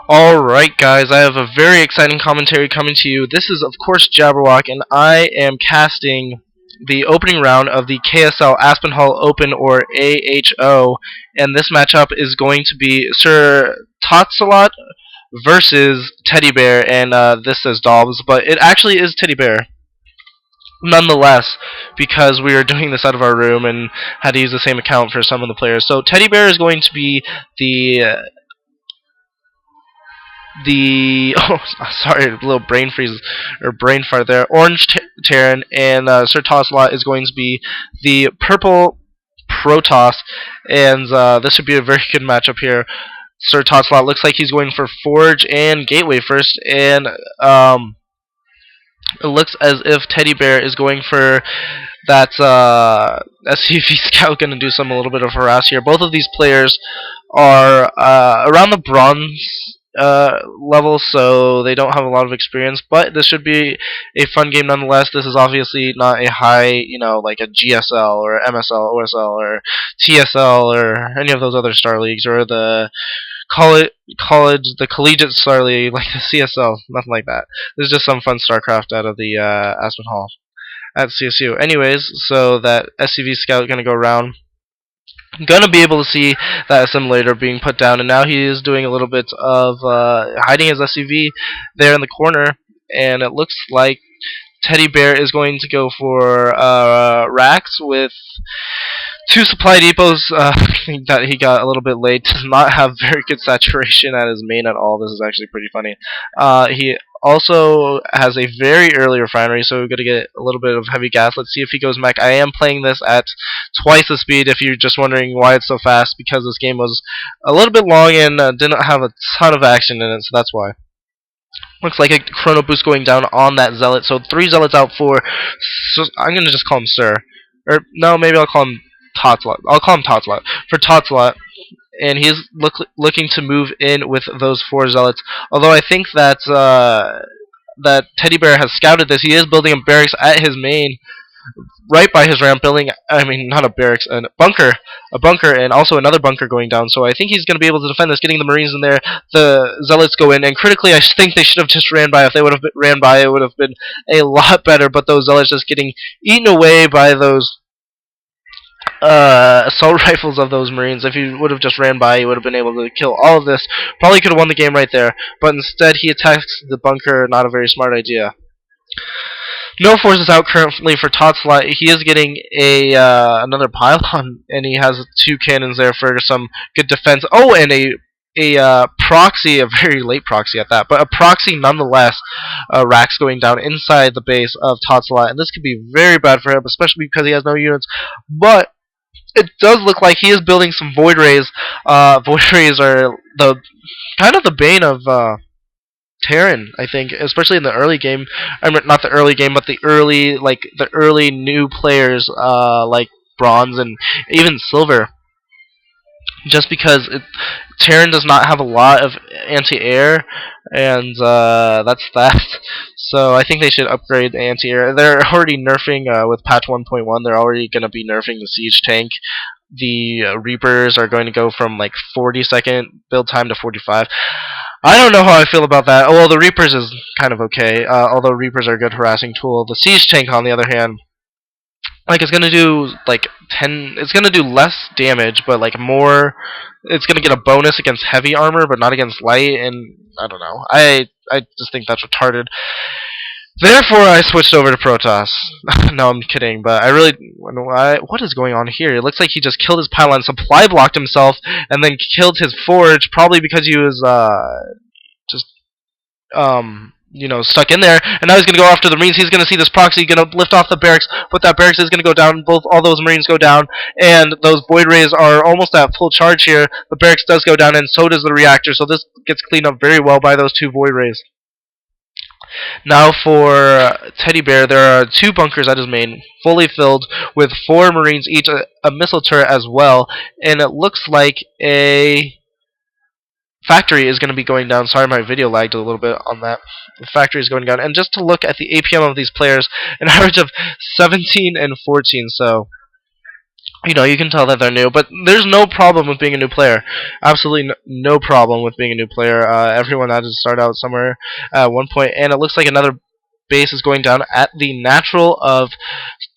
Alright guys, I have a very exciting commentary coming to you. This is of course Jabberwock, and I am casting the opening round of the KSL Hall Open, or AHO, and this matchup is going to be SirTotsalot versus TeddyBear, and this says Dobbs, but it actually is TeddyBear nonetheless, because we are doing this out of our room and had to use the same account for some of the players. So TeddyBear is going to be the oh, sorry, a little brain freeze or brain fart there. Orange Terran, and SirTotsalot is going to be the purple protoss, and this should be a very good matchup here. SirTotsalot looks like he's going for Forge and Gateway first, and it looks as if TeddyBear is going for that SCV Scout, going to do some a little bit of harass here. Both of these players are around the bronze level, so they don't have a lot of experience, but this should be a fun game nonetheless. This is obviously not a high, like a GSL or MSL, OSL, or TSL, or any of those other Star Leagues, or the the collegiate Star League, like the CSL, nothing like that. This is just some fun Starcraft out of the Hall at CSU. Anyways, so that SCV Scout gonna go around. Gonna be able to see that assimilator being put down, and now he is doing a little bit of hiding his SCV there in the corner, and it looks like TeddyBear is going to go for racks with two supply depots that he got a little bit late. Does not have very good saturation at his main at all. This is actually pretty funny. He also has a very early refinery, so we're going to get a little bit of heavy gas. Let's see if he goes mech. I am playing this at twice the speed, if you're just wondering why it's so fast, because this game was a little bit long and didn't have a ton of action in it, so that's why. Looks like a chrono boost going down on that zealot, so 3 zealots out for, so I'm going to just call him Sir. Or, no, maybe I'll call him Totsalot. I'll call him Totsalot. For Totsalot, and he's looking to move in with those 4 zealots. Although I think that that TeddyBear has scouted this. He is building a barracks at his main, right by his ramp, building, I mean, not a barracks, a bunker, and also another bunker going down. So I think he's going to be able to defend this, getting the Marines in there. The Zealots go in, and critically, I think they should have just ran by. If they would have ran by, it would have been a lot better, but those Zealots just getting eaten away by those assault rifles of those Marines. If he would have just ran by, he would have been able to kill all of this. Probably could have won the game right there, but instead he attacks the bunker. Not a very smart idea. No forces out currently for Totsalot. He is getting a another pylon, and he has 2 cannons there for some good defense. Oh, and a proxy, a very late proxy at that, but a proxy nonetheless. Racks going down inside the base of Totsalot, and this could be very bad for him, especially because he has no units. But it does look like he is building some void rays. Void rays are the kind of the bane of Terran, I think, especially in the early game. I mean, not the early game, but the early new players, like bronze and even silver. Just because Terran does not have a lot of anti-air, and that's that. So I think they should upgrade the anti-air. They're already nerfing with patch 1.1. They're already going to be nerfing the siege tank. The Reapers are going to go from like 40-second build time to 45. I don't know how I feel about that. Well, the Reapers is kind of okay, although Reapers are a good harassing tool. The siege tank, on the other hand, like, it's gonna do like 10. It's gonna do less damage, but like more. It's gonna get a bonus against heavy armor, but not against light. And I don't know. I just think that's retarded. Therefore, I switched over to Protoss. No, I'm kidding, but I really. What is going on here? It looks like he just killed his pylon, supply blocked himself, and then killed his forge, probably because he was just stuck in there. And now he's gonna go after the Marines. He's gonna see this proxy, gonna lift off the barracks, but that barracks is gonna go down. All those Marines go down, and those void rays are almost at full charge here. The barracks does go down, and so does the reactor. So this gets cleaned up very well by those 2 void rays. Now for TeddyBear, there are 2 bunkers at his main, fully filled with 4 Marines each, a missile turret as well, and it looks like a factory is going to be going down. Sorry, my video lagged a little bit on that. The factory is going down, and just to look at the APM of these players, an average of 17 and 14, so You can tell that they're new, but there's no problem with being a new player. Absolutely no problem with being a new player. Everyone had to start out somewhere at one point, and it looks like another base is going down at the natural of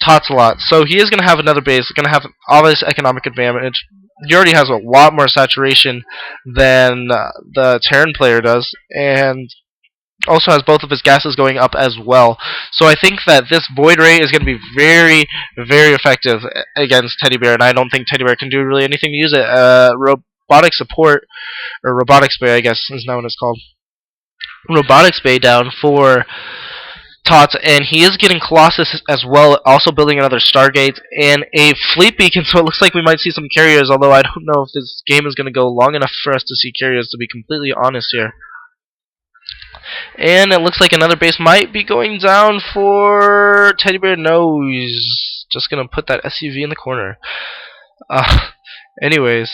Totsalot. So he is going to have another base, going to have obvious economic advantage. He already has a lot more saturation than the Terran player does, and also has both of his gases going up as well. So I think that this Void Ray is going to be very, very effective against TeddyBear, and I don't think TeddyBear can do really anything to use it. Robotic support, or Robotics Bay, I guess is now what it's called. Robotics Bay down for Tots, and he is getting Colossus as well, also building another Stargate and a Fleet Beacon, so it looks like we might see some carriers, although I don't know if this game is going to go long enough for us to see carriers, to be completely honest here. And it looks like another base might be going down for TeddyBear. No, he's just going to put that SUV in the corner. Uh, anyways,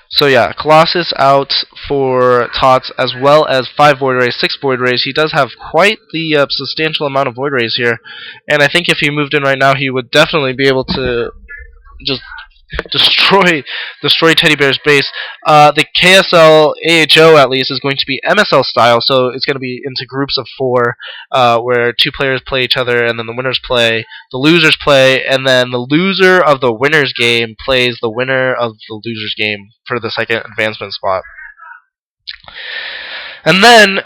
so yeah, Colossus out for Tots, as well as 5 Void Rays, 6 Void Rays. He does have quite the substantial amount of Void Rays here, and I think if he moved in right now, he would definitely be able to just destroy TeddyBear's base. The KSL AHO at least is going to be MSL style, so it's going to be into groups of 4, where 2 players play each other, and then the winners play, the losers play, and then the loser of the winner's game plays the winner of the loser's game for the second advancement spot. And then,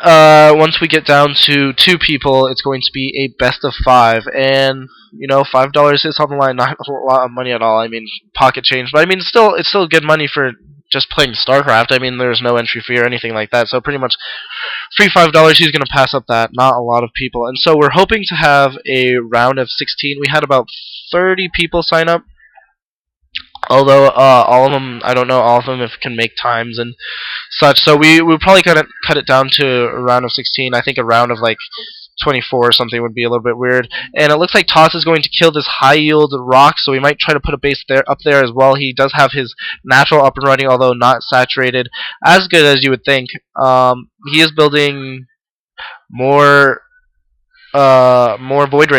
once we get down to 2 people, it's going to be a best of 5. And, $5 is on the line, not a lot of money at all. I mean, pocket change. But, I mean, it's still good money for just playing StarCraft. I mean, there's no entry fee or anything like that. So, pretty much, free $5, he's going to pass up that. Not a lot of people. And so, we're hoping to have a round of 16. We had about 30 people sign up. Although all of them, I don't know all of them if can make times and such. So we'll probably cut it down to a round of 16. I think a round of like 24 or something would be a little bit weird. And it looks like Toss is going to kill this high yield rock, so we might try to put a base up there as well. He does have his natural up and running, although not saturated as good as you would think. He is building more void